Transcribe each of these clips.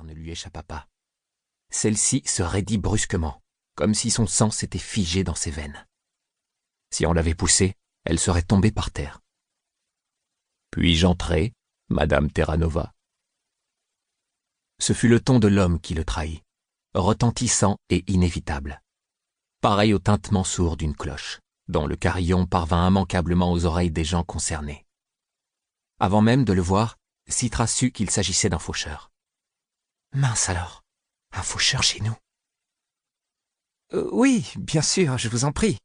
ne lui échappa pas. Celle-ci se raidit brusquement, comme si son sang s'était figé dans ses veines. Si on l'avait poussée, elle serait tombée par terre. « Puis-je entrer, Madame Terranova ?» Ce fut le ton de l'homme qui le trahit, retentissant et inévitable, pareil au tintement sourd d'une cloche, dont le carillon parvint immanquablement aux oreilles des gens concernés. Avant même de le voir, Citra sut qu'il s'agissait d'un faucheur. « Mince alors, un faucheur chez nous ?»« Oui, bien sûr, je vous en prie. »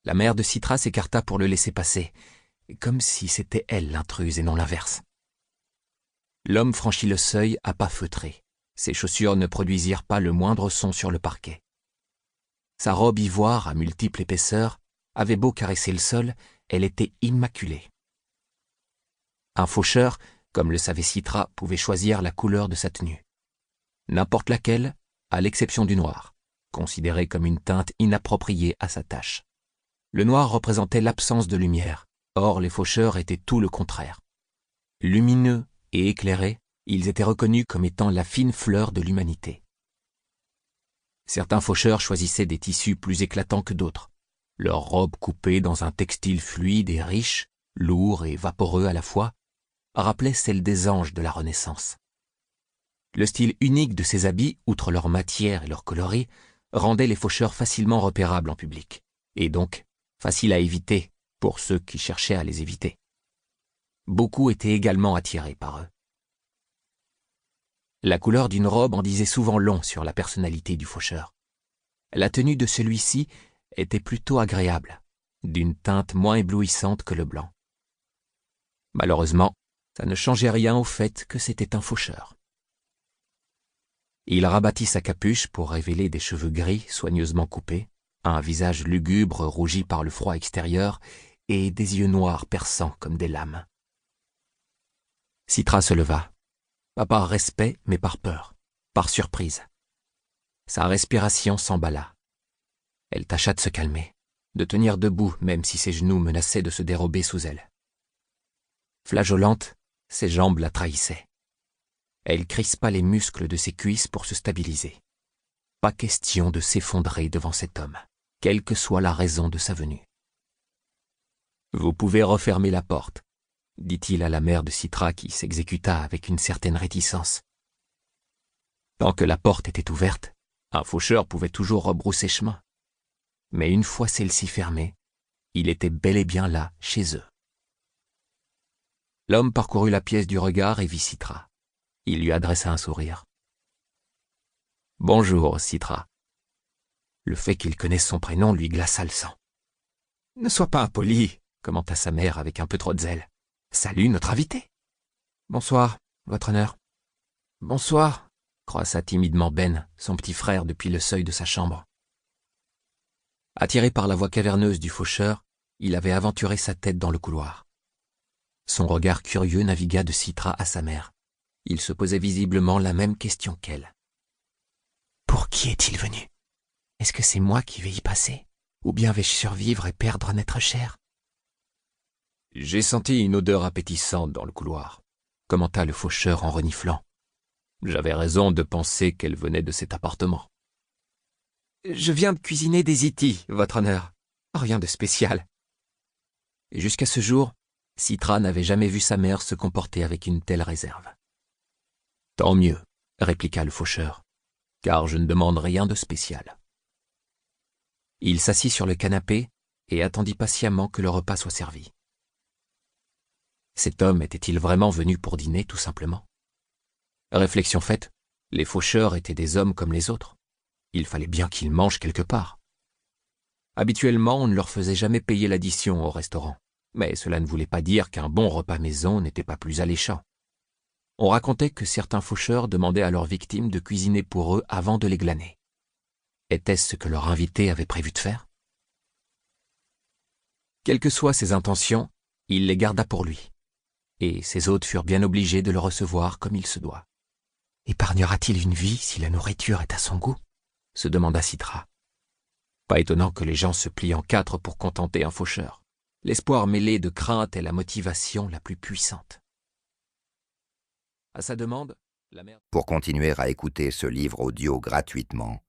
La mère de Citra s'écarta pour le laisser passer, comme si c'était elle l'intruse et non l'inverse. L'homme franchit le seuil à pas feutrés. Ses chaussures ne produisirent pas le moindre son sur le parquet. Sa robe ivoire à multiples épaisseurs avait beau caresser le sol, elle était immaculée. Un faucheur, comme le savait Citra, pouvait choisir la couleur de sa tenue. N'importe laquelle, à l'exception du noir, considéré comme une teinte inappropriée à sa tâche. Le noir représentait l'absence de lumière, or les faucheurs étaient tout le contraire. Lumineux et éclairés, ils étaient reconnus comme étant la fine fleur de l'humanité. Certains faucheurs choisissaient des tissus plus éclatants que d'autres. Leurs robes coupées dans un textile fluide et riche, lourd et vaporeux à la fois, rappelaient celles des anges de la Renaissance. Le style unique de ces habits, outre leur matière et leur coloris, rendait les faucheurs facilement repérables en public, et donc faciles à éviter pour ceux qui cherchaient à les éviter. Beaucoup étaient également attirés par eux. La couleur d'une robe en disait souvent long sur la personnalité du faucheur. La tenue de celui-ci était plutôt agréable, d'une teinte moins éblouissante que le blanc. Malheureusement, ça ne changeait rien au fait que c'était un faucheur. Il rabattit sa capuche pour révéler des cheveux gris soigneusement coupés, un visage lugubre rougi par le froid extérieur et des yeux noirs perçants comme des lames. Citra se leva, pas par respect mais par peur, par surprise. Sa respiration s'emballa. Elle tâcha de se calmer, de tenir debout même si ses genoux menaçaient de se dérober sous elle. Flageolante, ses jambes la trahissaient. Elle crispa les muscles de ses cuisses pour se stabiliser. Pas question de s'effondrer devant cet homme, quelle que soit la raison de sa venue. « Vous pouvez refermer la porte », dit-il à la mère de Citra qui s'exécuta avec une certaine réticence. Tant que la porte était ouverte, un faucheur pouvait toujours rebrousser chemin. Mais une fois celle-ci fermée, il était bel et bien là, chez eux. L'homme parcourut la pièce du regard et vit Citra. Il lui adressa un sourire. « Bonjour, Citra. » Le fait qu'il connaisse son prénom lui glaça le sang. « Ne sois pas impoli, » commenta sa mère avec un peu trop de zèle. « Salut notre invité. »« Bonsoir, votre honneur. »« Bonsoir, » croissa timidement Ben, son petit frère depuis le seuil de sa chambre. Attiré par la voix caverneuse du faucheur, il avait aventuré sa tête dans le couloir. Son regard curieux navigua de Citra à sa mère. Il se posait visiblement la même question qu'elle. « Pour qui est-il venu? Est-ce que c'est moi qui vais y passer? Ou bien vais-je survivre et perdre un être cher ?» « J'ai senti une odeur appétissante dans le couloir, » commenta le faucheur en reniflant. « J'avais raison de penser qu'elle venait de cet appartement. »« Je viens de cuisiner des itis, votre honneur. Rien de spécial. » Et jusqu'à ce jour, Citra n'avait jamais vu sa mère se comporter avec une telle réserve. « Tant mieux, » répliqua le faucheur, « car je ne demande rien de spécial. » Il s'assit sur le canapé et attendit patiemment que le repas soit servi. Cet homme était-il vraiment venu pour dîner, tout simplement? Réflexion faite, les faucheurs étaient des hommes comme les autres. Il fallait bien qu'ils mangent quelque part. Habituellement, on ne leur faisait jamais payer l'addition au restaurant, mais cela ne voulait pas dire qu'un bon repas maison n'était pas plus alléchant. On racontait que certains faucheurs demandaient à leurs victimes de cuisiner pour eux avant de les glaner. Était-ce ce que leur invité avait prévu de faire? Quelles que soient ses intentions, il les garda pour lui. Et ses hôtes furent bien obligés de le recevoir comme il se doit. « Épargnera-t-il une vie si la nourriture est à son goût ?» se demanda Citra. Pas étonnant que les gens se plient en quatre pour contenter un faucheur. L'espoir mêlé de crainte est la motivation la plus puissante. À sa demande, La mère... Pour continuer à écouter ce livre audio gratuitement,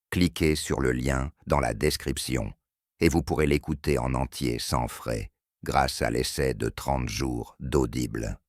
cliquez sur le lien dans la description et vous pourrez l'écouter en entier sans frais grâce à l'essai de 30 jours d'Audible.